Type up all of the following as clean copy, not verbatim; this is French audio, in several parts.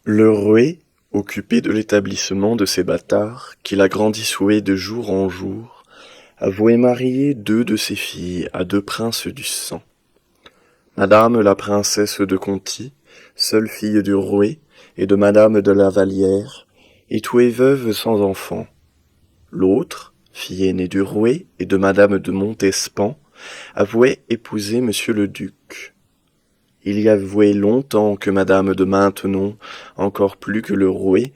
Le roué, occupé de l'établissement de ces bâtards, qu'il agrandit souhait de jour en jour, avouait marier deux de ses filles à deux princes du sang. Madame la princesse de Conti, seule fille du roué, et de madame de la Vallière, étouée veuve sans enfant. L'autre, fille aînée du roué et de madame de Montespan, avouait épouser monsieur le duc. Il y avouait longtemps que madame de Maintenon, encore plus que le roué,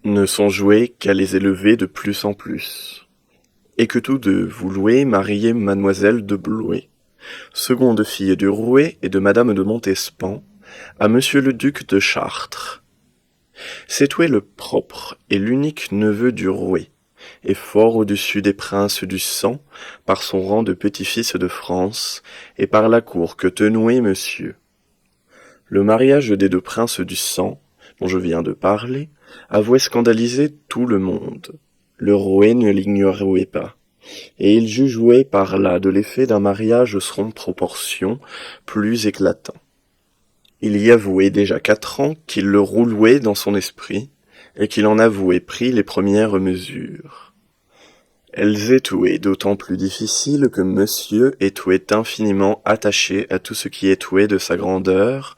ne songeaient qu'à les élever de plus en plus, et que tous deux vouloient marier mademoiselle de Blois, seconde fille du roué et de madame de Montespan, à monsieur le duc de Chartres. C'était le propre et l'unique neveu du roué, et fort au-dessus des princes du sang, par son rang de petit-fils de France, et par la cour que tenouait monsieur. Le mariage des deux princes du sang, dont je viens de parler, avouait scandaliser tout le monde. Le roué ne l'ignorait pas, et il jugeait par là de l'effet d'un mariage sans proportion plus éclatant. Il y avouait déjà 4 ans qu'il le roulouait dans son esprit, et qu'il en avouait pris les premières mesures. Elles étaient d'autant plus difficiles que monsieur était infiniment attaché à tout ce qui était de sa grandeur,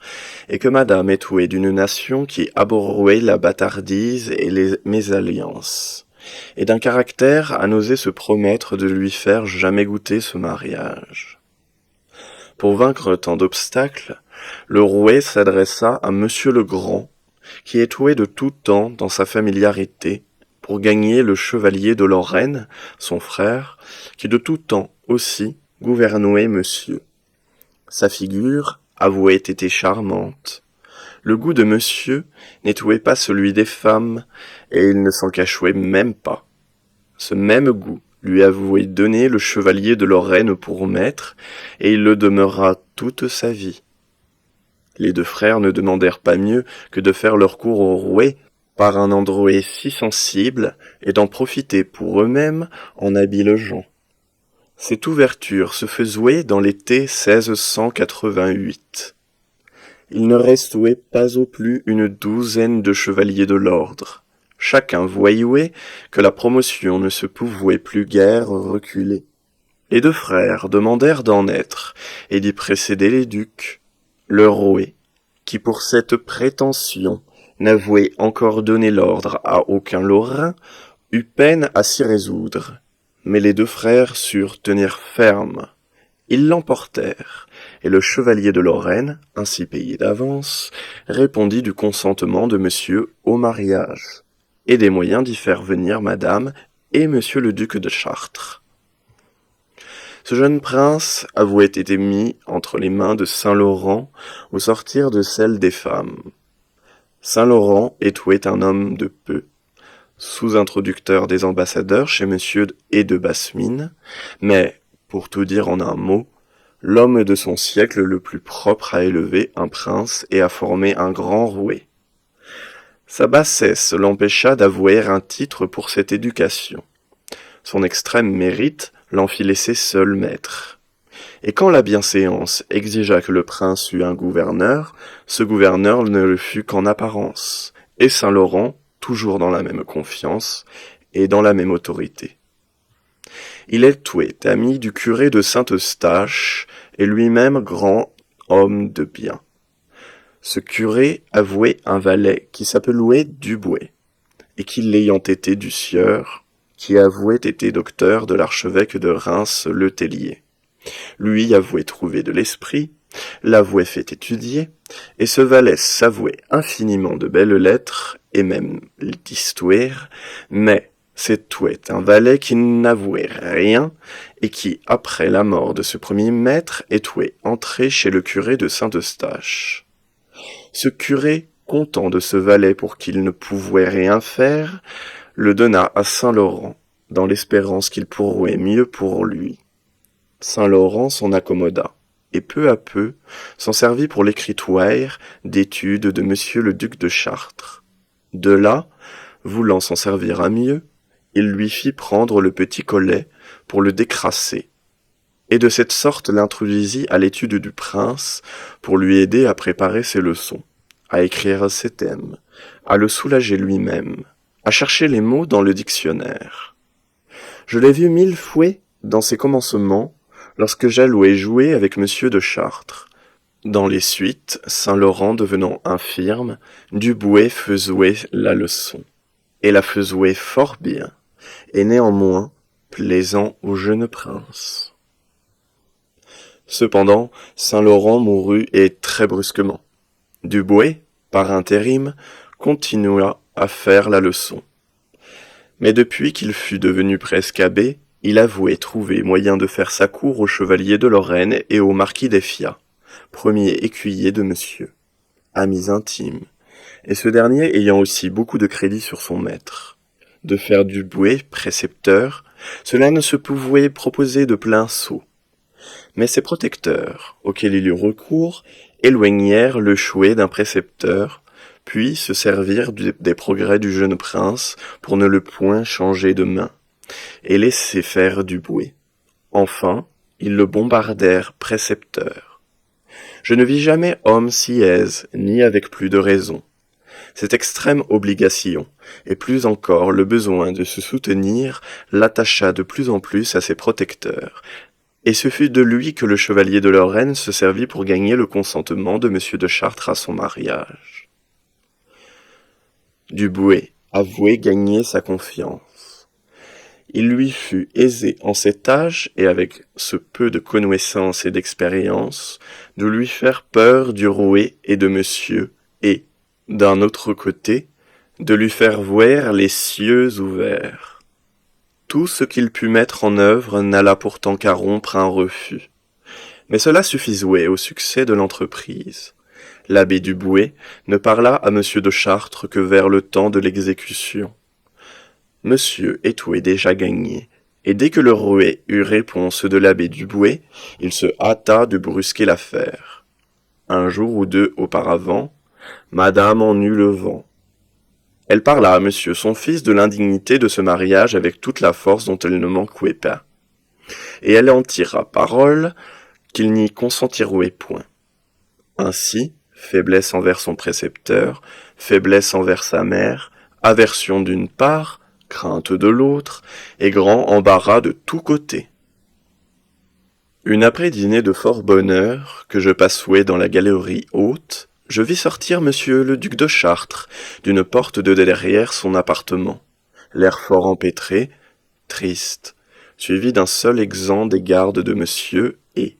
et que madame était d'une nation qui abhorrait la bâtardise et les mésalliances, et d'un caractère à n'oser se promettre de lui faire jamais goûter ce mariage. Pour vaincre tant d'obstacles, le roué s'adressa à monsieur le Grand, qui était de tout temps dans sa familiarité, pour gagner le chevalier de Lorraine, son frère, qui de tout temps aussi gouvernait monsieur. Sa figure avouait été charmante. Le goût de monsieur n'était pas celui des femmes, et il ne s'en cachait même pas. Ce même goût lui avouait donné le chevalier de Lorraine pour maître, et il le demeura toute sa vie. Les deux frères ne demandèrent pas mieux que de faire leur cour au roué par un endroit si sensible, et d'en profiter pour eux-mêmes en habiles gens. Cette ouverture se faisait dans l'été 1688. Il ne restait pas au plus une douzaine de chevaliers de l'ordre. Chacun voyait que la promotion ne se pouvait plus guère reculer. Les deux frères demandèrent d'en être, et d'y précéder les ducs. Le roué, qui pour cette prétention n'avouait encore donné l'ordre à aucun Lorrain, eut peine à s'y résoudre. Mais les deux frères surent tenir ferme. Ils l'emportèrent, et le chevalier de Lorraine, ainsi payé d'avance, répondit du consentement de monsieur au mariage, et des moyens d'y faire venir madame et monsieur le duc de Chartres. Ce jeune prince avouait été mis entre les mains de Saint-Laurent au sortir de celle des femmes. Saint-Laurent était un homme de peu, sous-introducteur des ambassadeurs chez monsieur et de basse mine, mais, pour tout dire en un mot, l'homme de son siècle le plus propre à élever un prince et à former un grand roué. Sa bassesse l'empêcha d'avouer un titre pour cette éducation. Son extrême mérite l'en fit laisser seul maître. Et quand la bienséance exigea que le prince eût un gouverneur, ce gouverneur ne le fut qu'en apparence, et Saint-Laurent, toujours dans la même confiance, et dans la même autorité. Il était ami du curé de Saint-Eustache, et lui-même grand homme de bien. Ce curé avouait un valet qui s'appelait Dubois, et qui l'ayant été du sieur, qui avouait été docteur de l'archevêque de Reims le Tellier. Lui avouait trouver de l'esprit, l'avouait fait étudier, et ce valet s'avouait infiniment de belles lettres, et même d'histoire, mais c'était un valet qui n'avouait rien, et qui, après la mort de ce premier maître, était entré chez le curé de Saint-Eustache. Ce curé, content de ce valet pour qu'il ne pouvait rien faire, le donna à Saint-Laurent, dans l'espérance qu'il pourrait mieux pour lui. Saint-Laurent s'en accommoda, et peu à peu s'en servit pour l'écritoire d'études de monsieur le duc de Chartres. De là, voulant s'en servir à mieux, il lui fit prendre le petit collet pour le décrasser, et de cette sorte l'introduisit à l'étude du prince pour lui aider à préparer ses leçons, à écrire ses thèmes, à le soulager lui-même, à chercher les mots dans le dictionnaire. Je l'ai vu 1000 fois dans ses commencements, lorsque j'allouais jouer avec monsieur de Chartres. Dans les suites, Saint-Laurent devenant infirme, Duboué faisouait la leçon, et la faisouait fort bien, et néanmoins plaisant au jeune prince. Cependant, Saint-Laurent mourut et très brusquement. Duboué, par intérim, continua à faire la leçon. Mais depuis qu'il fut devenu presque abbé, il avouait trouver moyen de faire sa cour au chevalier de Lorraine et au marquis d'Effiat, premier écuyer de monsieur, amis intimes, et ce dernier ayant aussi beaucoup de crédit sur son maître. De faire Duboué précepteur, cela ne se pouvait proposer de plein sot. Mais ses protecteurs, auxquels il eut recours, éloignèrent le chouet d'un précepteur, puis se servirent des progrès du jeune prince pour ne le point changer de main, et laisser faire Duboué. Enfin, ils le bombardèrent précepteur. Je ne vis jamais homme si aise, ni avec plus de raison. Cette extrême obligation, et plus encore le besoin de se soutenir, l'attacha de plus en plus à ses protecteurs, et ce fut de lui que le chevalier de Lorraine se servit pour gagner le consentement de monsieur de Chartres à son mariage. Duboué avouait gagner sa confiance. Il lui fut aisé en cet âge et avec ce peu de connaissance et d'expérience de lui faire peur du roué et de monsieur et, d'un autre côté, de lui faire voir les cieux ouverts. Tout ce qu'il put mettre en œuvre n'alla pourtant qu'à rompre un refus. Mais cela suffisait au succès de l'entreprise. L'abbé Duboué ne parla à monsieur de Chartres que vers le temps de l'exécution. Monsieur étouait déjà gagné, et dès que le roué eut réponse de l'abbé Duboué, il se hâta de brusquer l'affaire. Un jour ou deux auparavant, madame en eut le vent. Elle parla à monsieur son fils de l'indignité de ce mariage avec toute la force dont elle ne manquait pas. Et elle en tira parole qu'il n'y consentirait point. Ainsi, faiblesse envers son précepteur, faiblesse envers sa mère, aversion d'une part, crainte de l'autre, et grand embarras de tous côtés. Une après-dînée de fort bonne heure, que je passouais dans la galerie haute, je vis sortir monsieur le duc de Chartres d'une porte de derrière son appartement, l'air fort empêtré, triste, suivi d'un seul exempt des gardes de monsieur, et,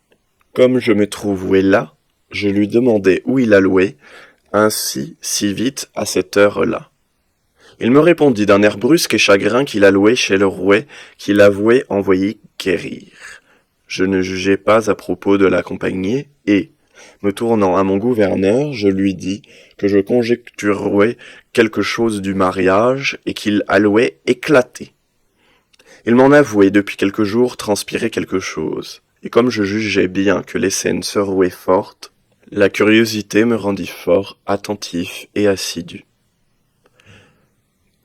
comme je me trouvais là, je lui demandai où il allouait, ainsi si vite à cette heure-là. Il me répondit d'un air brusque et chagrin qu'il allouait chez le rouet, qu'il avouait envoyer quérir. Je ne jugeai pas à propos de l'accompagner, et, me tournant à mon gouverneur, je lui dis que je conjecturais quelque chose du mariage et qu'il allouait éclater. Il m'en avouait depuis quelques jours transpirer quelque chose, et comme je jugeais bien que les scènes se rouaient fortes, la curiosité me rendit fort attentif et assidu.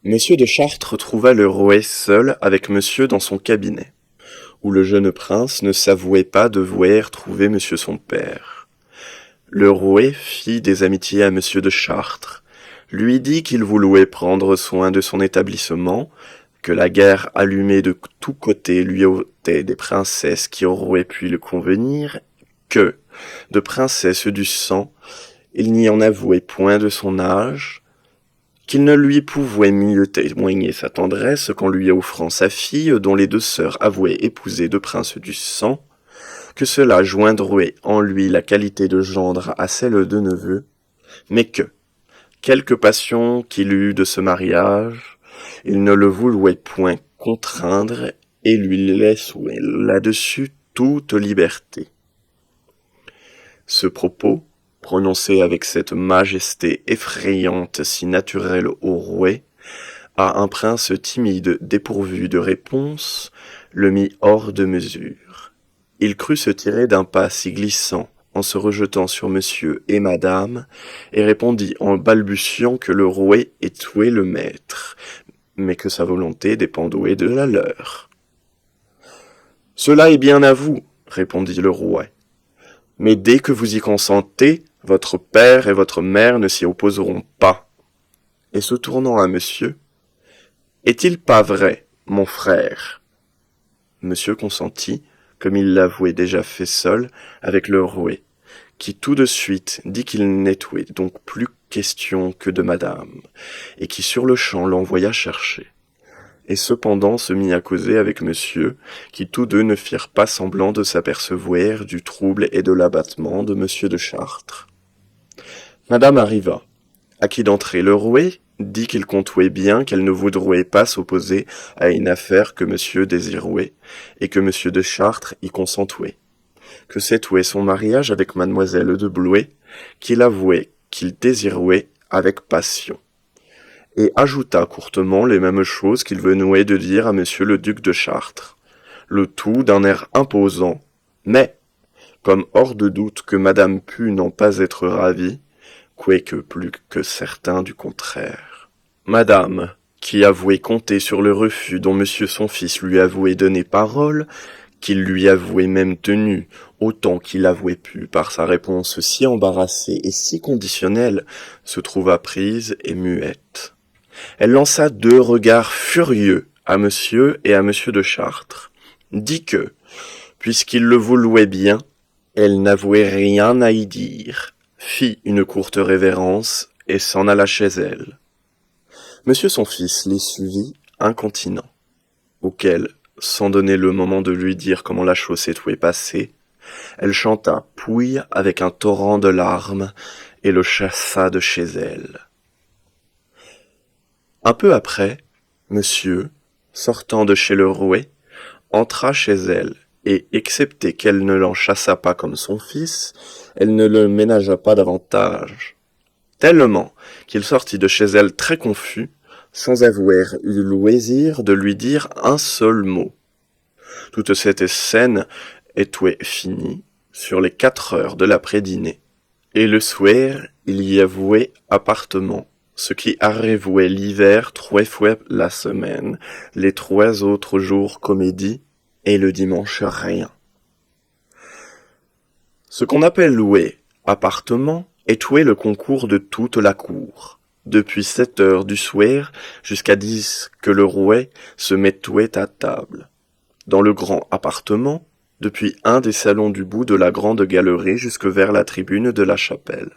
Monsieur de Chartres trouva le rouet seul avec monsieur dans son cabinet, où le jeune prince ne s'avouait pas devoir trouver monsieur son père. Le rouet fit des amitiés à monsieur de Chartres, lui dit qu'il voulut prendre soin de son établissement, que la guerre allumée de tous côtés lui ôtait des princesses qui auraient pu le convenir, que, de princesses du sang, il n'y en avouait point de son âge, qu'il ne lui pouvait mieux témoigner sa tendresse qu'en lui offrant sa fille dont les deux sœurs avouaient épouser de princes du sang, que cela joindrait en lui la qualité de gendre à celle de neveu, mais que, quelque passion qu'il eût de ce mariage, il ne le voulut point contraindre et lui laissait là-dessus toute liberté. Ce propos, prononcé avec cette majesté effrayante si naturelle au rouet, à un prince timide dépourvu de réponse, le mit hors de mesure. Il crut se tirer d'un pas si glissant en se rejetant sur monsieur et madame, et répondit en balbutiant que le rouet étouait le maître, mais que sa volonté dépendait de la leur. « Cela est bien à vous, répondit le rouet, mais dès que vous y consentez, Votre père et votre mère ne s'y opposeront pas. Et se tournant à monsieur, est-il pas vrai, mon frère? Monsieur consentit, comme il l'avouait déjà fait seul, avec le roué, qui tout de suite dit qu'il n'était donc plus question que de madame, et qui sur-le-champ l'envoya chercher. Et cependant se mit à causer avec monsieur, qui tous deux ne firent pas semblant de s'apercevoir du trouble et de l'abattement de monsieur de Chartres. Madame arriva, à qui d'entrée le roué dit qu'il comptait bien qu'elle ne voudrait pas s'opposer à une affaire que monsieur désirait, et que monsieur de Chartres y consentait, que c'était son mariage avec mademoiselle de Blois, qu'il avouait qu'il désirait avec passion, et ajouta courtement les mêmes choses qu'il venait de dire à monsieur le duc de Chartres, le tout d'un air imposant, mais, comme hors de doute que madame put n'en pas être ravie, quoique plus que certain du contraire. Madame, qui avouait compter sur le refus dont monsieur son fils lui avouait donné parole, qu'il lui avouait même tenu, autant qu'il avouait pu par sa réponse si embarrassée et si conditionnelle, se trouva prise et muette. Elle lança 2 regards furieux à monsieur et à monsieur de Chartres, dit que, puisqu'il le vouloit bien, elle n'avouait rien à y dire, fit une courte révérence et s'en alla chez elle. Monsieur son fils les suivit incontinent, auquel, sans donner le moment de lui dire comment la chose s'était passée, elle chanta Pouille avec un torrent de larmes et le chassa de chez elle. Un peu après, monsieur, sortant de chez le roué, entra chez elle, et excepté qu'elle ne l'en chassa pas comme son fils, elle ne le ménagea pas davantage, tellement qu'il sortit de chez elle très confus, sans avoir eu le loisir de lui dire un seul mot. Toute cette scène était finie sur les 4 heures de l'après-dîner, et le soir il y avouait appartement, ce qui arrivait l'hiver 3 fois la semaine, les 3 autres jours comédie, et le dimanche rien. Ce qu'on appelle louer appartement est louer le concours de toute la cour, depuis 7 heures du soir jusqu'à 10 que le rouet se mettait à table. Dans le grand appartement, depuis un des salons du bout de la grande galerie jusque vers la tribune de la chapelle.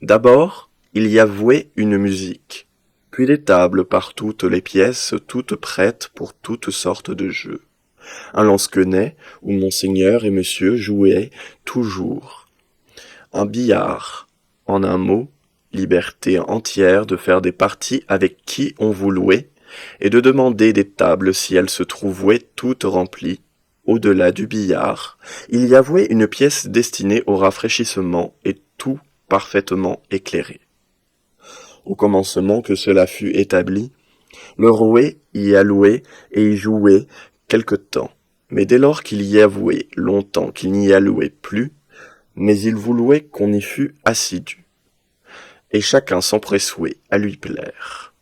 D'abord, il y avouait une musique, puis des tables par toutes les pièces, toutes prêtes pour toutes sortes de jeux. Un lansquenet où monseigneur et monsieur jouaient toujours. Un billard, en un mot, liberté entière de faire des parties avec qui on voulait, et de demander des tables si elles se trouvaient toutes remplies. Au-delà du billard, il y avait une pièce destinée au rafraîchissement et tout parfaitement éclairé. Au commencement que cela fut établi, le roué y allouait et y jouait quelque temps, mais dès lors qu'il y avouait longtemps qu'il n'y allouait plus, mais il vouloit qu'on y fût assidu, et chacun s'empressait à lui plaire.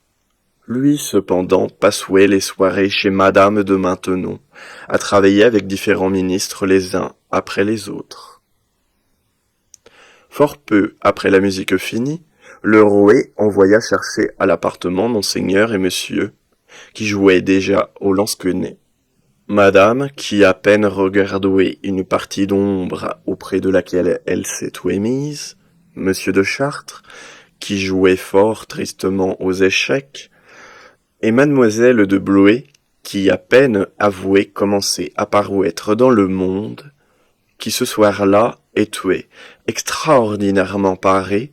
Lui, cependant, passait les soirées chez madame de Maintenon, à travailler avec différents ministres les uns après les autres. Fort peu après la musique finie, le roué envoya chercher à l'appartement monseigneur et monsieur, qui jouaient déjà au lansquenet. Madame, qui à peine regardait une partie d'ombre auprès de laquelle elle s'était mise, monsieur de Chartres, qui jouait fort tristement aux échecs, et mademoiselle de Blois, qui à peine avouait commencer à paraître dans le monde, qui ce soir-là était extraordinairement parée,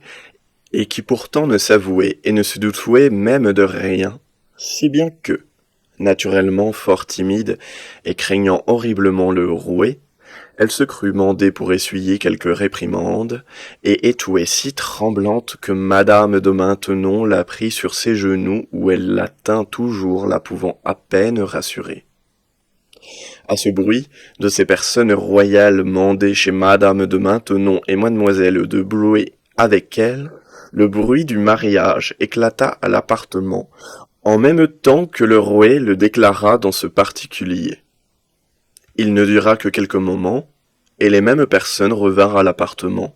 et qui pourtant ne s'avouait et ne se doutait même de rien, si bien que, naturellement fort timide et craignant horriblement le roué, elle se crut mandée pour essuyer quelque réprimande, et était si tremblante que madame de Maintenon la prit sur ses genoux où elle la tint toujours, la pouvant à peine rassurer. À ce bruit de ces personnes royales mandées chez madame de Maintenon et mademoiselle de Blois avec elle, le bruit du mariage éclata à l'appartement, en même temps que le roué le déclara dans ce particulier. Il ne dura que quelques moments, et les mêmes personnes revinrent à l'appartement,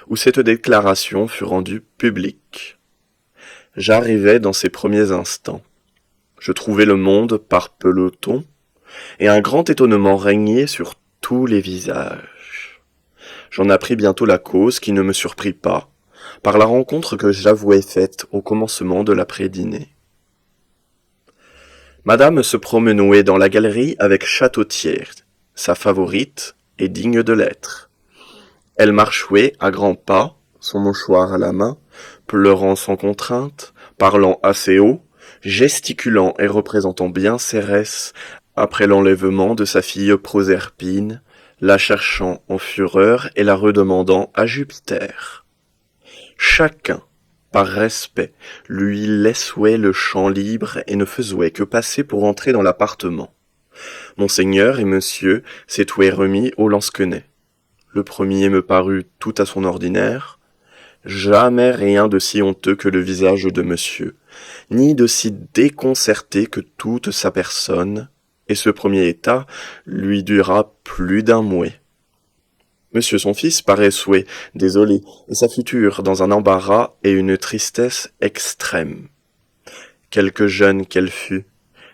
où cette déclaration fut rendue publique. J'arrivais dans ces premiers instants. Je trouvais le monde par peloton, et un grand étonnement régnait sur tous les visages. J'en appris bientôt la cause qui ne me surprit pas, par la rencontre que j'avouais faite au commencement de l'après-dîner. Madame se promenait dans la galerie avec Châteautier, sa favorite et digne de l'être. Elle marchait à grands pas, son mouchoir à la main, pleurant sans contrainte, parlant assez haut, gesticulant et représentant bien Cérès après l'enlèvement de sa fille Proserpine, la cherchant en fureur et la redemandant à Jupiter. Chacun, par respect, lui laissait le champ libre et ne faisait que passer pour entrer dans l'appartement. Monseigneur et monsieur s'étaient remis au lansquenet. Le premier me parut tout à son ordinaire. Jamais rien de si honteux que le visage de monsieur, ni de si déconcerté que toute sa personne, et ce premier état lui dura plus d'un mois. Monsieur son fils paraissait désolé, et sa future dans un embarras et une tristesse extrême. Quelque jeune qu'elle fût,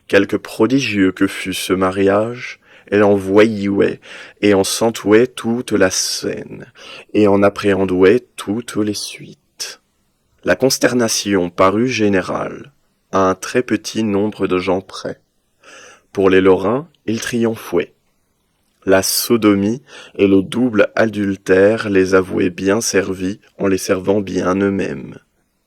quelque prodigieux que fût ce mariage, elle en voyait et en sentait toute la scène, et en appréhendait toutes les suites. La consternation parut générale, à un très petit nombre de gens près. Pour les Lorrains, ils triomphaient. La sodomie et le double adultère les avouaient bien servis en les servant bien eux-mêmes.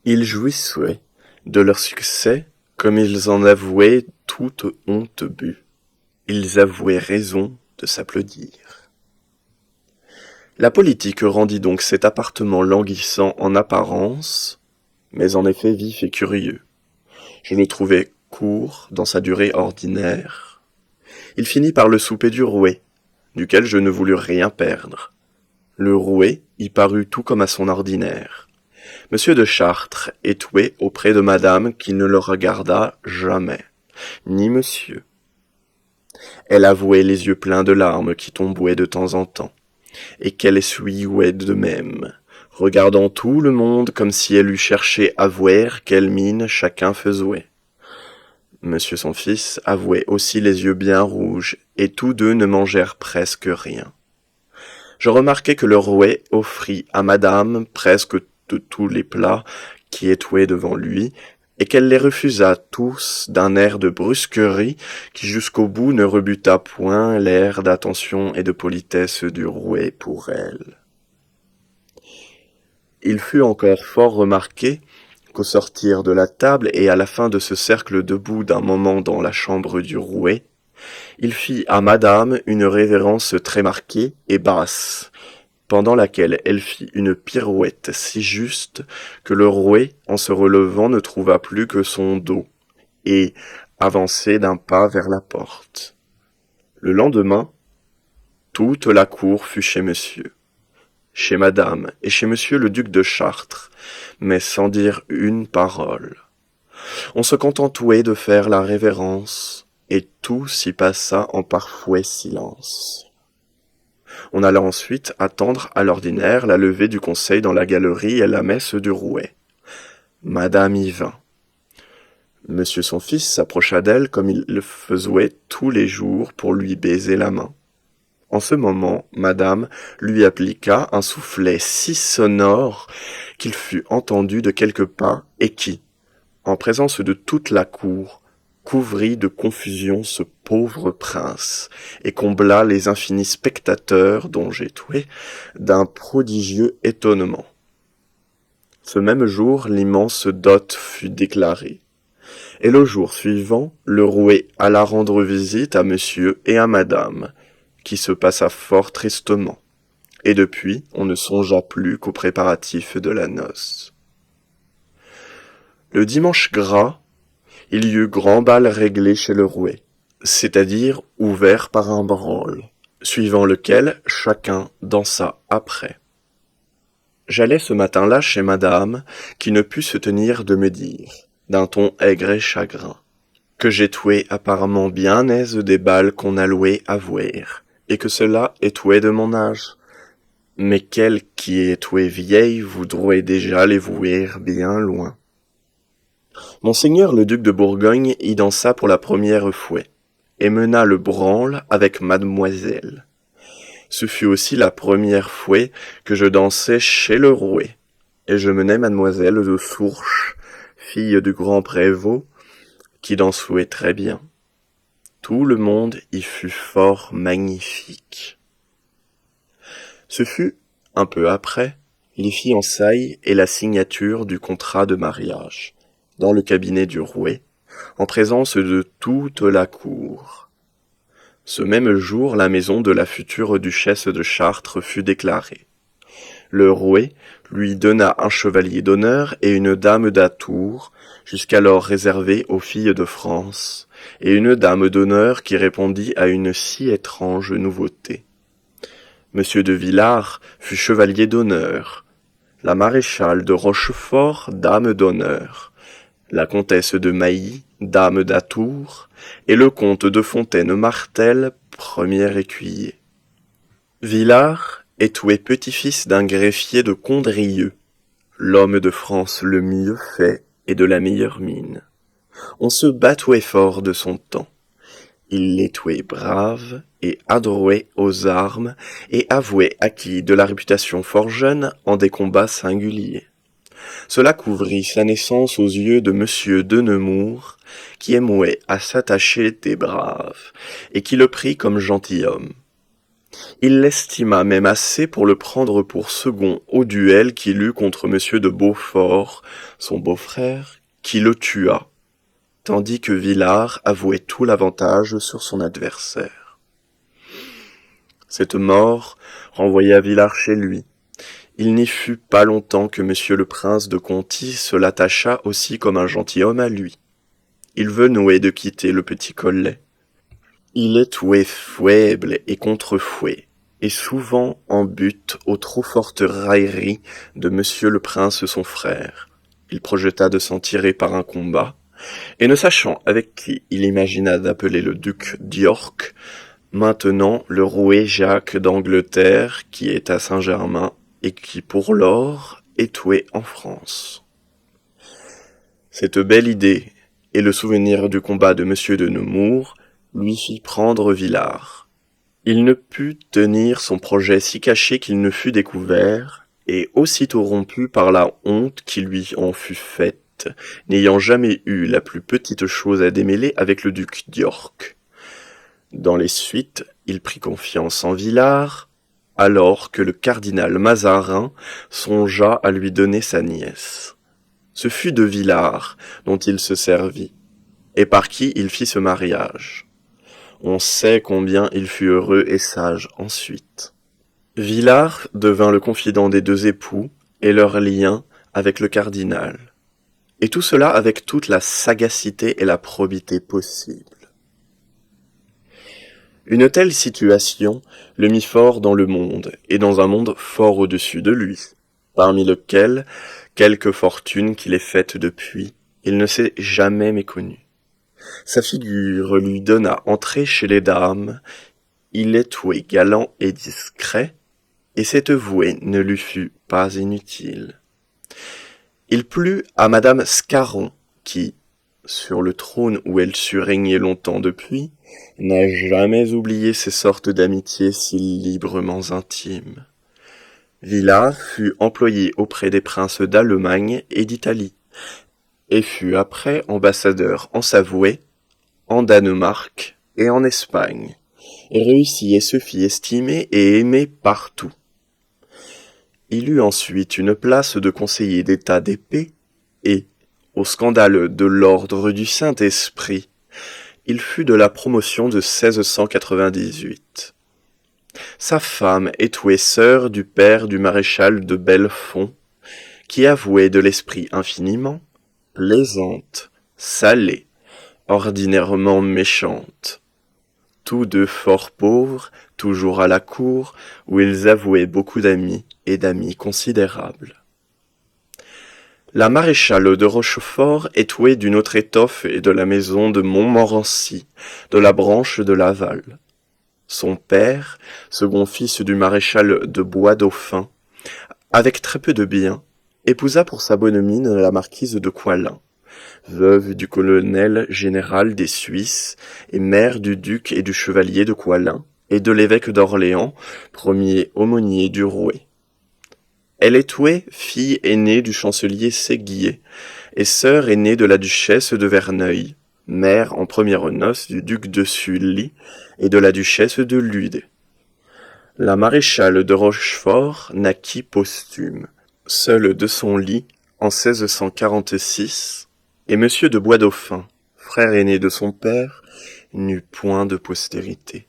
Ils jouissaient de leur succès comme ils en avouaient toute honte bue. Ils avouaient raison de s'applaudir. La politique rendit donc cet appartement languissant en apparence, mais en effet vif et curieux. Je le trouvai court dans sa durée ordinaire. Il finit par le souper du rouet, duquel je ne voulus rien perdre. Le rouet y parut tout comme à son ordinaire. Monsieur de Chartres étouait auprès de madame qui ne le regarda jamais, ni monsieur. Elle avouait les yeux pleins de larmes qui tombaient de temps en temps, et qu'elle essuyait de même, regardant tout le monde comme si elle eût cherché à voir quelle mine chacun faisait. Monsieur son fils avouait aussi les yeux bien rouges, et tous deux ne mangèrent presque rien. Je remarquai que le rouet offrit à madame presque de tous les plats qui étaient devant lui, et qu'elle les refusa tous d'un air de brusquerie qui jusqu'au bout ne rebuta point l'air d'attention et de politesse du rouet pour elle. Il fut encore fort remarqué qu'au sortir de la table et à la fin de ce cercle debout d'un moment dans la chambre du rouet, il fit à madame une révérence très marquée et basse, pendant laquelle elle fit une pirouette si juste que le rouet, en se relevant, ne trouva plus que son dos, et avançait d'un pas vers la porte. Le lendemain, toute la cour fut chez monsieur, chez madame et chez monsieur le duc de Chartres, mais sans dire une parole. On se contentait de faire la révérence, et tout s'y passa en parfait silence. On alla ensuite attendre à l'ordinaire la levée du conseil dans la galerie et la messe du rouet. Madame y vint. Monsieur son fils s'approcha d'elle comme il le faisait tous les jours pour lui baiser la main. En ce moment, madame lui appliqua un soufflet si sonore qu'il fut entendu de quelques pas et qui, en présence de toute la cour, couvrit de confusion ce pauvre prince, et combla les infinis spectateurs dont j'étais d'un prodigieux étonnement. Ce même jour, l'immense dot fut déclarée, et le jour suivant, le rouet alla rendre visite à monsieur et à madame, qui se passa fort tristement, et depuis on ne songea plus qu'aux préparatifs de la noce. Le dimanche gras, il y eut grand bal réglé chez le rouet, c'est-à-dire ouvert par un branle, suivant lequel chacun dansa après. J'allais ce matin-là chez madame, qui ne put se tenir de me dire, d'un ton aigre et chagrin, que j'étais apparemment bien aise des bals qu'on allouait à voir, et que cela étouait de mon âge. mais quelle qui est touée vieille voudrait déjà les vouer bien loin. Monseigneur le duc de Bourgogne y dansa pour la première fois, et mena le branle avec mademoiselle. Ce fut aussi la première fois que je dansais chez le roué, et je menai mademoiselle de Sourches, fille du grand prévôt, qui dansait très bien. Tout le monde y fut fort magnifique. Ce fut, un peu après, les fiançailles et la signature du contrat de mariage, dans le cabinet du roué, en présence de toute la cour. Ce même jour, la maison de la future duchesse de Chartres fut déclarée. Le roué lui donna un chevalier d'honneur et une dame d'atour, jusqu'alors réservée aux filles de France, et une dame d'honneur qui répondit à une si étrange nouveauté. Monsieur de Villars fut chevalier d'honneur, la maréchale de Rochefort dame d'honneur, la comtesse de Mailly dame d'atour, et le comte de Fontaine-Martel premier écuyer. Villars était petit-fils d'un greffier de Condrieu, l'homme de France le mieux fait et de la meilleure mine. On se batouait fort de son temps. Il était brave et adroit aux armes et avouait acquis de la réputation fort jeune en des combats singuliers. Cela couvrit sa naissance aux yeux de monsieur de Nemours, qui aimait à s'attacher des braves, et qui le prit comme gentilhomme. Il l'estima même assez pour le prendre pour second au duel qu'il eut contre monsieur de Beaufort, son beau-frère, qui le tua, tandis que Villars avouait tout l'avantage sur son adversaire. Cette mort renvoya Villars chez lui. Il n'y fut pas longtemps que monsieur le prince de Conti se l'attacha aussi comme un gentilhomme à lui. Il venait de quitter le petit collet. Il était faible et contrefoué, et souvent en butte aux trop fortes railleries de monsieur le prince son frère. Il projeta de s'en tirer par un combat, et ne sachant avec qui il imagina d'appeler le duc d'York, maintenant le roué Jacques d'Angleterre, qui est à Saint-Germain, et qui pour lors est tué en France. Cette belle idée, et le souvenir du combat de monsieur de Nemours, lui fit prendre Villars. Il ne put tenir son projet si caché qu'il ne fut découvert, et aussitôt rompu par la honte qui lui en fut faite, n'ayant jamais eu la plus petite chose à démêler avec le duc d'York. Dans les suites, il prit confiance en Villars, alors que le cardinal Mazarin songea à lui donner sa nièce. Ce fut de Villars dont il se servit, et par qui il fit ce mariage. On sait combien il fut heureux et sage ensuite. Villars devint le confident des deux époux et leur lien avec le cardinal. Et tout cela avec toute la sagacité et la probité possible. Une telle situation le mit fort dans le monde, et dans un monde fort au-dessus de lui, parmi lequel, quelque fortune qu'il ait faite depuis, il ne s'est jamais méconnu. Sa figure lui donna entrée chez les dames, il était galant et discret, et cette vouée ne lui fut pas inutile. Il plut à madame Scarron, qui, sur le trône où elle sut régner longtemps depuis, n'a jamais oublié ces sortes d'amitiés si librement intimes. Villars fut employé auprès des princes d'Allemagne et d'Italie, et fut après ambassadeur en Savoie, en Danemark et en Espagne, et réussit et se fit estimer et aimer partout. Il eut ensuite une place de conseiller d'État d'épée, et, au scandale de l'ordre du Saint-Esprit, il fut de la promotion de 1698. Sa femme était sœur du père du maréchal de Bellefonds, qui avouait de l'esprit infiniment, plaisante, salée, ordinairement méchante. Tous deux fort pauvres, toujours à la cour, où ils avouaient beaucoup d'amis et d'amis considérables. La maréchale de Rochefort est douée d'une autre étoffe et de la maison de Montmorency, de la branche de Laval. Son père, second fils du maréchal de Bois-Dauphin, avec très peu de biens, épousa pour sa bonne mine la marquise de Coislin, veuve du colonel général des Suisses et mère du duc et du chevalier de Coislin et de l'évêque d'Orléans, premier aumônier du Rouet. Elle est Touet, fille aînée du chancelier Séguier, et sœur aînée de la duchesse de Verneuil, mère en premières noces du duc de Sully et de la duchesse de Lude. La maréchale de Rochefort naquit posthume, seule de son lit, en 1646, et monsieur de Bois-Dauphin, frère aîné de son père, n'eut point de postérité.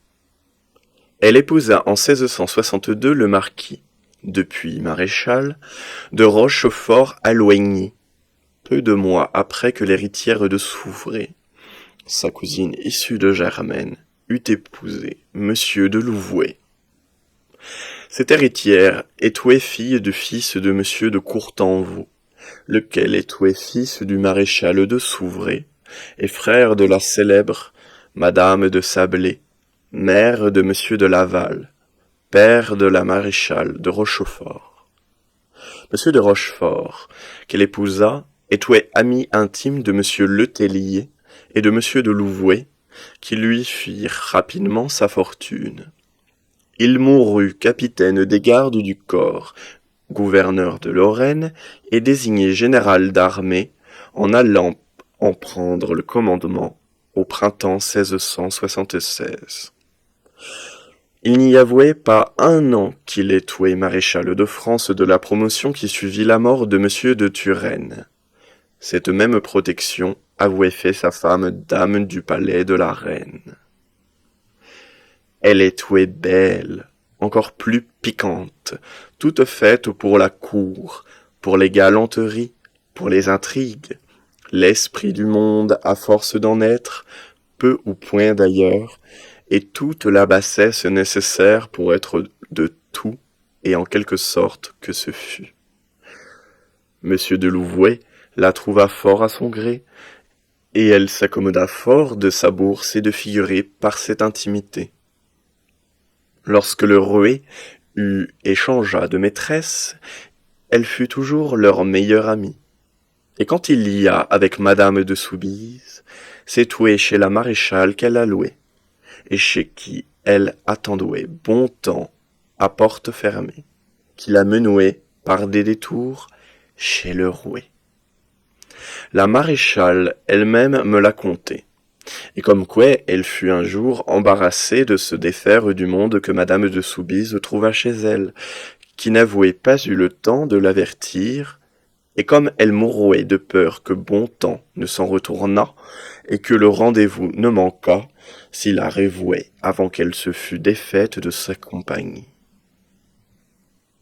Elle épousa en 1662 le marquis, depuis maréchal, de Rochefort à Loigny, peu de mois après que l'héritière de Souvray, sa cousine issue de Germaine, eut épousé monsieur de Louvouet. Cette héritière étouait fille du fils de monsieur de Courtenvaux, lequel étouait fils du maréchal de Souvray, et frère de la célèbre madame de Sablé, mère de monsieur de Laval, père de la maréchale de Rochefort. Monsieur de Rochefort, qu'elle épousa, étouait ami intime de monsieur Letellier et de monsieur de Louvouet, qui lui firent rapidement sa fortune. Il mourut capitaine des gardes du corps, gouverneur de Lorraine, et désigné général d'armée en allant en prendre le commandement au printemps 1676. Il n'y avouait pas un an qu'il étouait maréchal de France de la promotion qui suivit la mort de monsieur de Turenne. Cette même protection avouait fait sa femme dame du palais de la reine. Elle étouait belle, encore plus piquante, toute faite pour la cour, pour les galanteries, pour les intrigues, l'esprit du monde à force d'en être, peu ou point d'ailleurs, et toute la bassesse nécessaire pour être de tout, et en quelque sorte que ce fût. Monsieur de Louvouet la trouva fort à son gré, et elle s'accommoda fort de sa bourse et de figurer par cette intimité. Lorsque le Rouet eut et changea de maîtresse, elle fut toujours leur meilleure amie. Et quand il y a avec madame de Soubise, c'est toué chez la maréchale qu'elle a loué, et chez qui elle attendouait bon temps à porte fermée, qui la menouait par des détours chez le Rouet. La maréchale elle-même me l'a conté, et comme quoi elle fut un jour embarrassée de se défaire du monde que madame de Soubise trouva chez elle, qui n'avouait pas eu le temps de l'avertir, et comme elle mourouait de peur que Bontemps ne s'en retournât, et que le rendez-vous ne manquât, s'il la révouait avant qu'elle se fût défaite de sa compagnie.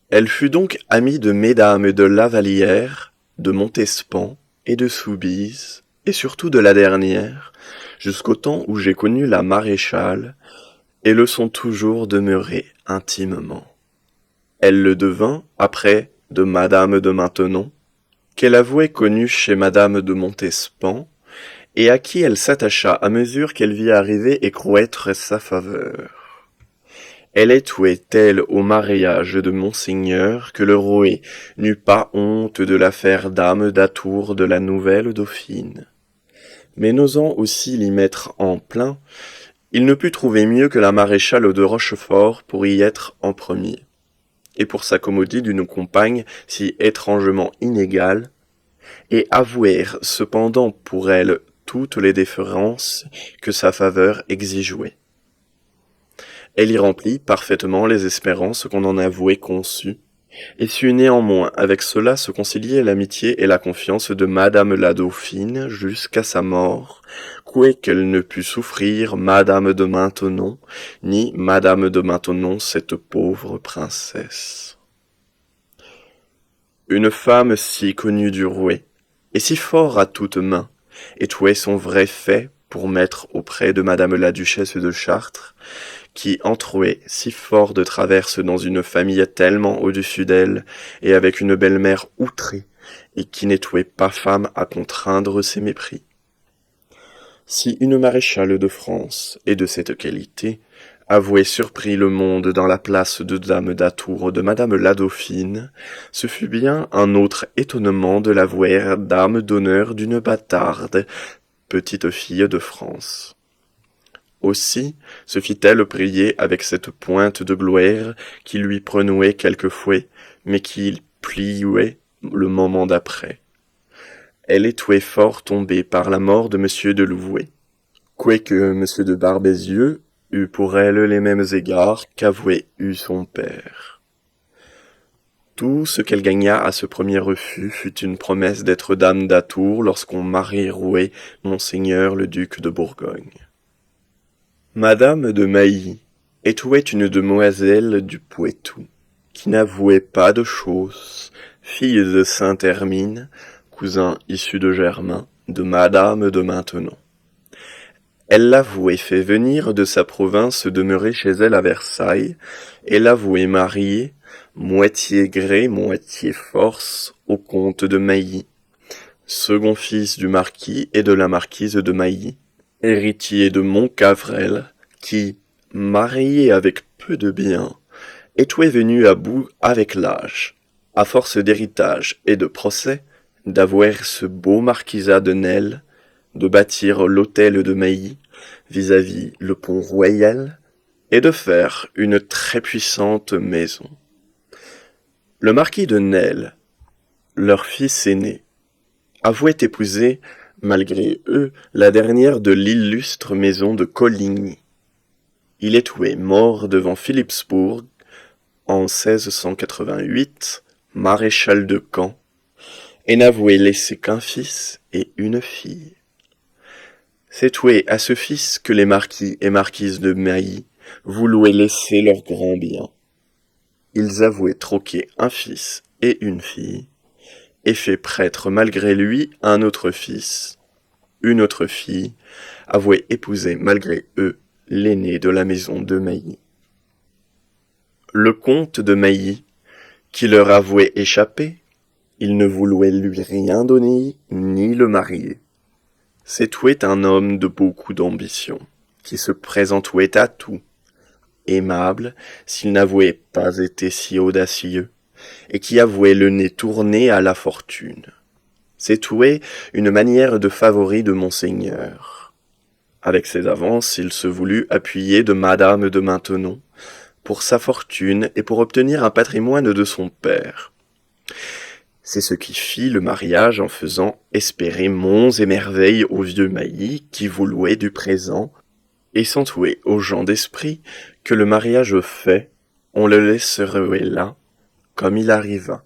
Elle fut donc amie de mesdames de Lavallière, de Montespan et de Soubise, et surtout de la dernière, jusqu'au temps où j'ai connu la maréchale, et le sont toujours demeurées intimement. Elle le devint, après, de madame de Maintenon, qu'elle avouait connue chez madame de Montespan, et à qui elle s'attacha à mesure qu'elle vit arriver et croître sa faveur. Elle étouait telle au mariage de monseigneur que le Rouet n'eut pas honte de la faire dame d'atour de la nouvelle dauphine. Mais n'osant aussi l'y mettre en plein, il ne put trouver mieux que la maréchale de Rochefort pour y être en premier, et pour s'accommoder d'une compagne si étrangement inégale, et avouer cependant pour elle toutes les déférences que sa faveur exigeait. Elle y remplit parfaitement les espérances qu'on en avouait conçues, et sut néanmoins avec cela se concilier l'amitié et la confiance de madame la dauphine jusqu'à sa mort, quoiqu'elle ne pût souffrir madame de Maintenon, ni madame de Maintenon cette pauvre princesse. Une femme si connue du Rouet, et si fort à toute main, étouait son vrai fait pour mettre auprès de madame la duchesse de Chartres, qui entrouait si fort de traverse dans une famille tellement au-dessus d'elle, et avec une belle-mère outrée, et qui n'étouait pas femme à contraindre ses mépris. Si une maréchale de France est de cette qualité, avoué surprit le monde dans la place de dame d'Atour de madame la Dauphine, ce fut bien un autre étonnement de la voir dame d'honneur d'une bâtarde, petite fille de France. Aussi se fit-elle prier avec cette pointe de gloire qui lui prenouait quelquefois, mais qui pliait le moment d'après. Elle était fort tombée par la mort de monsieur de Louvois, quoique monsieur de Barbézieux eut pour elle les mêmes égards qu'avouait eu son père. Tout ce qu'elle gagna à ce premier refus fut une promesse d'être dame d'Atour lorsqu'on marierouait monseigneur le duc de Bourgogne. Madame de Mailly étouait une demoiselle du Poitou, qui n'avouait pas de chose, fille de Saint-Hermine, cousin issu de Germain, de madame de Maintenon. Elle l'avouait fait venir de sa province demeurer chez elle à Versailles, et l'avouait marié, moitié gré, moitié force, au comte de Mailly, second fils du marquis et de la marquise de Mailly, héritier de Montcavrel, qui, marié avec peu de biens, était venu à bout avec l'âge, à force d'héritage et de procès, d'avoir ce beau marquisat de Nesle, de bâtir l'hôtel de Mailly, vis-à-vis le pont royal, et de faire une très puissante maison. Le marquis de Nesle, leur fils aîné, avouait épouser, malgré eux, la dernière de l'illustre maison de Coligny. Il était mort devant Philippsbourg en 1688, maréchal de Caen, et n'avouait laissé qu'un fils et une fille. C'était à ce fils que les marquis et marquises de Mailly voulaient laisser leurs grands biens. Ils avouaient troquer un fils et une fille, et fait prêtre malgré lui un autre fils, une autre fille, avouait épouser malgré eux l'aîné de la maison de Mailly. Le comte de Mailly, qui leur avouait échapper, il ne voulait lui rien donner ni le marier. C'était un homme de beaucoup d'ambition, qui se présentait à tout, aimable s'il n'avouait pas été si audacieux, et qui avouait le nez tourné à la fortune. C'était une manière de favori de monseigneur. Avec ses avances, il se voulut appuyer de madame de Maintenon, pour sa fortune et pour obtenir un patrimoine de son père. C'est ce qui fit le mariage en faisant espérer monts et merveilles au vieux Mailly qui vouloit du présent, et s'entouait aux gens d'esprit que le mariage fait, on le laisserait là, comme il arriva.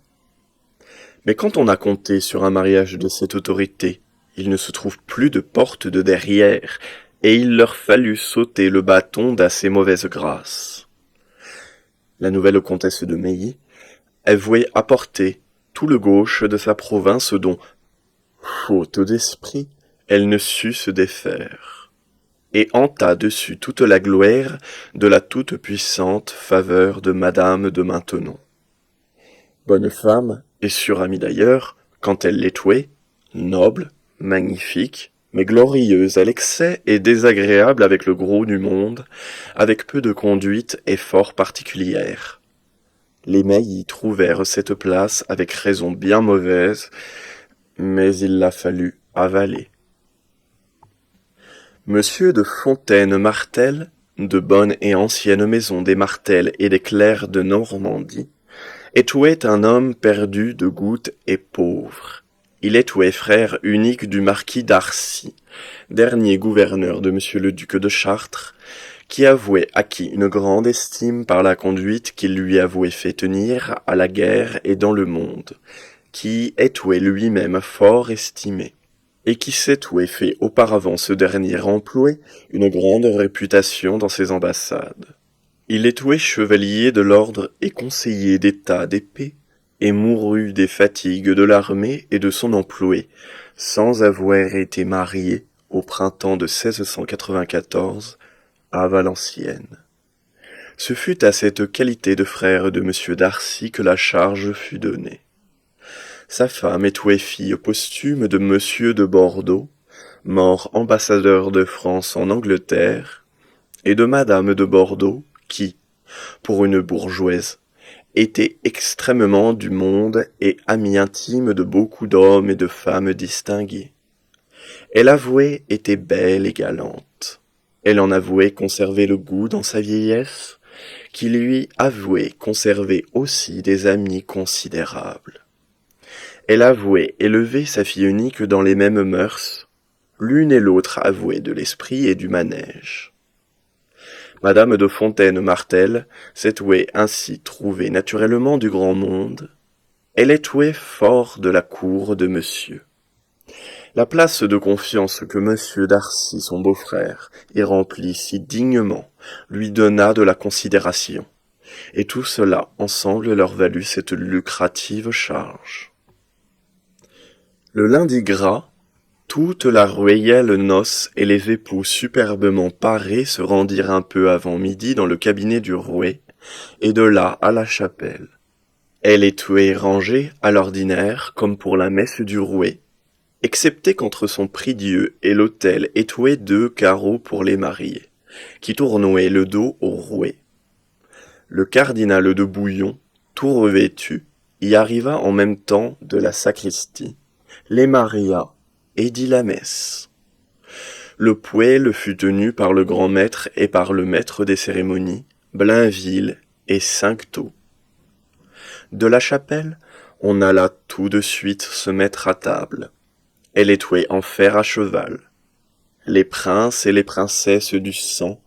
Mais quand on a compté sur un mariage de cette autorité, il ne se trouve plus de porte de derrière, et il leur fallut sauter le bâton d'assez mauvaise grâce. La nouvelle comtesse de Mailly avouait apporter tout le gauche de sa province dont, faute d'esprit, elle ne sut se défaire, et hanta dessus toute la gloire de la toute-puissante faveur de madame de Maintenon. Bonne femme, et sûre amie d'ailleurs, quand elle l'étouait, noble, magnifique, mais glorieuse à l'excès et désagréable avec le gros du monde, avec peu de conduite et fort particulière. Les Mailly trouvèrent cette place avec raison bien mauvaise, mais il la fallut avaler. Monsieur de Fontaine-Martel, de bonne et ancienne maison des Martel et des Clercs de Normandie, était un homme perdu de goutte et pauvre. Il était frère unique du marquis d'Arcy, dernier gouverneur de monsieur le duc de Chartres, qui avouait acquis une grande estime par la conduite qu'il lui avouait fait tenir à la guerre et dans le monde, qui était lui-même fort estimé, et qui s'était fait auparavant ce dernier emploi une grande réputation dans ses ambassades. Il était chevalier de l'ordre et conseiller d'état d'épée, et mourut des fatigues de l'armée et de son emploi, sans avoir été marié au printemps de 1694 à Valenciennes. Ce fut à cette qualité de frère de monsieur d'Arcy que la charge fut donnée. Sa femme était fille posthume de monsieur de Bordeaux, mort ambassadeur de France en Angleterre, et de madame de Bordeaux, qui, pour une bourgeoise, était extrêmement du monde et amie intime de beaucoup d'hommes et de femmes distingués. Elle avouait était belle et galante. Elle en avouait conserver le goût dans sa vieillesse, qui lui avouait conserver aussi des amis considérables. Elle avouait élever sa fille unique dans les mêmes mœurs, l'une et l'autre avouaient de l'esprit et du manège. Madame de Fontaine-Martel s'était ainsi trouvée naturellement du grand monde. Elle était fort de la cour de monsieur. La place de confiance que monsieur Darcy, son beau-frère, y remplit si dignement, lui donna de la considération, et tout cela ensemble leur valut cette lucrative charge. Le lundi gras, toute la ruelle noce et les époux superbement parés se rendirent un peu avant midi dans le cabinet du rouet, et de là à la chapelle. Elle était rangée à l'ordinaire comme pour la messe du rouet, excepté qu'entre son prie-dieu et l'autel étaient 2 carreaux pour les mariés, qui tournoient le dos au rouet. Le cardinal de Bouillon, tout revêtu, y arriva en même temps de la sacristie, les maria et dit la messe. Le poêle fut tenu par le grand maître et par le maître des cérémonies, Blainville et Cinctot. De la chapelle, on alla tout de suite se mettre à table. Elle était en fer à cheval. Les princes et les princesses du sang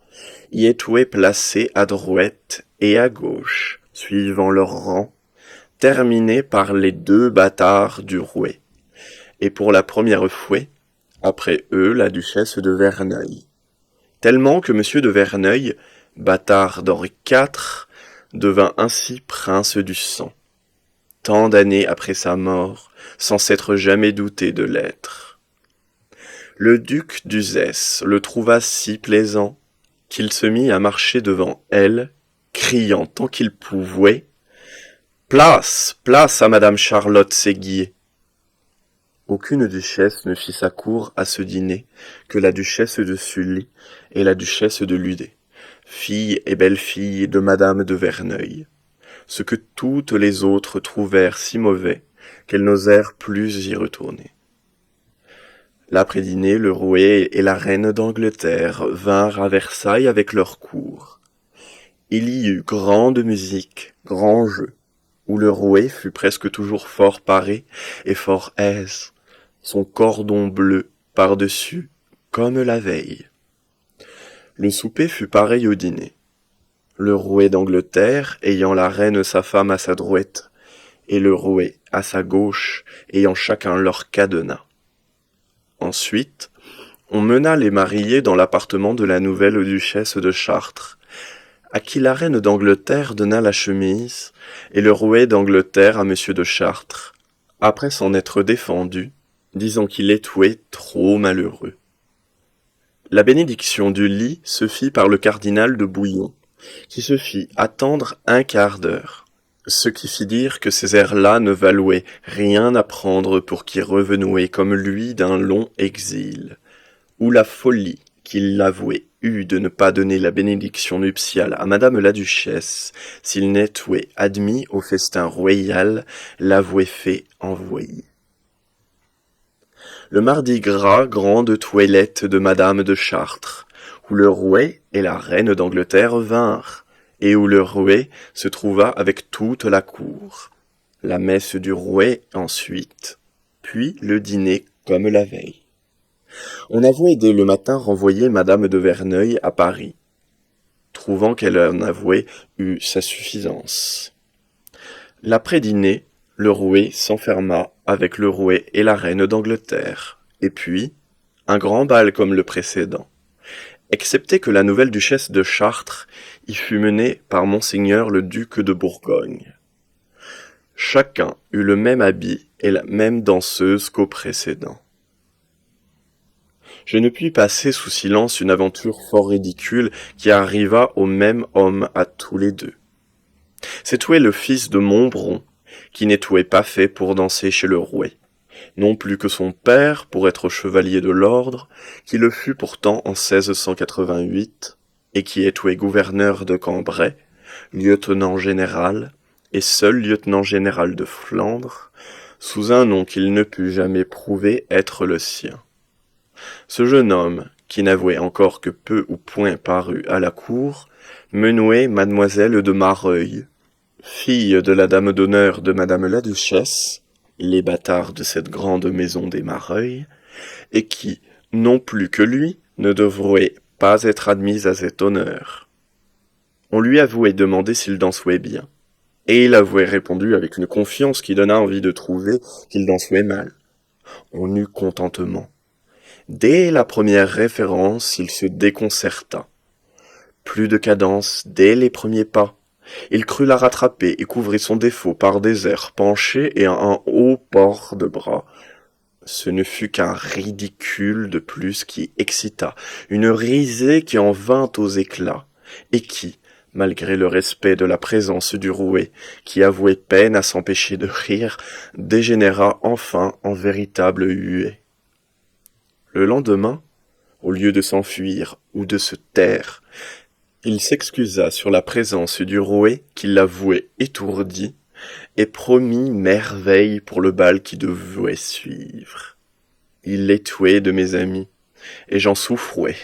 y étaient placés à droite et à gauche, suivant leur rang, terminés par les 2 bâtards du rouet, et pour la première fois, après eux, la duchesse de Verneuil. Tellement que monsieur de Verneuil, bâtard d'Henri IV, devint ainsi prince du sang, tant d'années après sa mort, sans s'être jamais douté de l'être. Le duc d'Uzès le trouva si plaisant qu'il se mit à marcher devant elle, criant tant qu'il pouvait « Place, place à madame Charlotte Séguier !» Aucune duchesse ne fit sa cour à ce dîner que la duchesse de Sully et la duchesse de Ludet, fille et belle-fille de madame de Verneuil, ce que toutes les autres trouvèrent si mauvais qu'elles n'osèrent plus y retourner. L'après-dîner, le rouet et la reine d'Angleterre vinrent à Versailles avec leur cour. Il y eut grande musique, grand jeu, où le rouet fut presque toujours fort paré et fort aise, son cordon bleu par-dessus, comme la veille. Le souper fut pareil au dîner. Le rouet d'Angleterre ayant la reine sa femme à sa droite, et le rouet à sa gauche ayant chacun leur cadenas. Ensuite, on mena les mariés dans l'appartement de la nouvelle duchesse de Chartres, à qui la reine d'Angleterre donna la chemise, et le rouet d'Angleterre à monsieur de Chartres, après s'en être défendu, disant qu'il était trop malheureux. La bénédiction du lit se fit par le cardinal de Bouillon, qui se fit attendre 1/4 d'heure, ce qui fit dire que ces airs-là ne valouaient rien à prendre pour qui revenouait comme lui d'un long exil, ou la folie qu'il l'avouait eue de ne pas donner la bénédiction nuptiale à madame la duchesse, s'il n'était admis au festin royal, l'avouait fait envoyer. Le mardi gras, grande toilette de madame de Chartres, où le rouet et la reine d'Angleterre vinrent, et où le rouet se trouva avec toute la cour. La messe du rouet ensuite, puis le dîner comme la veille. On avouait dès le matin renvoyer madame de Verneuil à Paris, trouvant qu'elle en avouait eu sa suffisance. L'après-dîner, le rouet s'enferma avec le rouet et la reine d'Angleterre, et puis, un grand bal comme le précédent, excepté que la nouvelle duchesse de Chartres y fut menée par monseigneur le duc de Bourgogne. Chacun eut le même habit et la même danseuse qu'au précédent. Je ne puis passer sous silence une aventure fort ridicule qui arriva au même homme à tous les deux. C'était le fils de Montbron, qui n'était pas fait pour danser chez le rouet, non plus que son père pour être chevalier de l'ordre, qui le fut pourtant en 1688, et qui est tué gouverneur de Cambrai, lieutenant général, et seul lieutenant général de Flandre, sous un nom qu'il ne put jamais prouver être le sien. Ce jeune homme, qui n'avouait encore que peu ou point paru à la cour, menouait mademoiselle de Mareuil, fille de la dame d'honneur de madame la duchesse, les bâtards de cette grande maison des Mareuil, et qui, non plus que lui, ne devrait pas être admise à cet honneur. On lui avouait demandé s'il dansait bien, et il avouait répondu avec une confiance qui donna envie de trouver qu'il dansait mal. On eut contentement. Dès la première référence, il se déconcerta. Plus de cadence dès les premiers pas. Il crut la rattraper et couvrit son défaut par des airs penchés et un haut port de bras. Ce ne fut qu'un ridicule de plus qui excita, une risée qui en vint aux éclats, et qui, malgré le respect de la présence du roué, qui avouait peine à s'empêcher de rire, dégénéra enfin en véritable huée. Le lendemain, au lieu de s'enfuir ou de se taire, il s'excusa sur la présence du roué qui l'avouait étourdi et promit merveille pour le bal qui devait suivre. Il les tuait de mes amis, et j'en souffrais.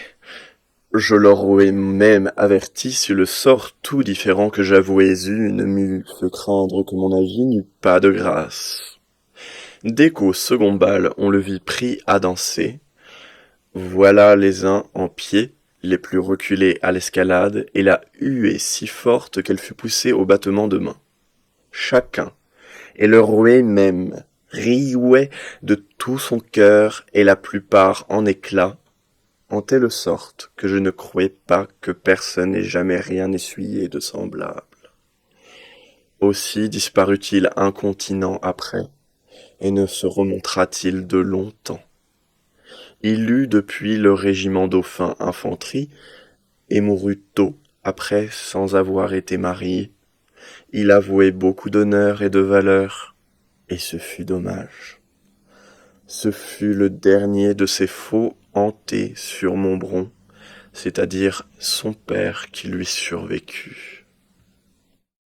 Je leur aurais même averti si le sort tout différent que j'avouais eu ne m'eût fait craindre que mon avis n'eût pas de grâce. Dès qu'au second bal on le vit pris à danser, voilà les uns en pied, les plus reculés à l'escalade, et la huée si forte qu'elle fut poussée au battement de mains. Chacun, et le roué même, riait de tout son cœur, et la plupart en éclats, en telle sorte que je ne croyais pas que personne n'ait jamais rien essuyé de semblable. Aussi disparut-il incontinent après, et ne se remontra-t-il de longtemps. Il eut depuis le régiment dauphin infanterie, et mourut tôt après sans avoir été marié. Il avouait beaucoup d'honneur et de valeur, et ce fut dommage. Ce fut le dernier de ces faux hantés sur Montbron, c'est-à-dire son père qui lui survécut.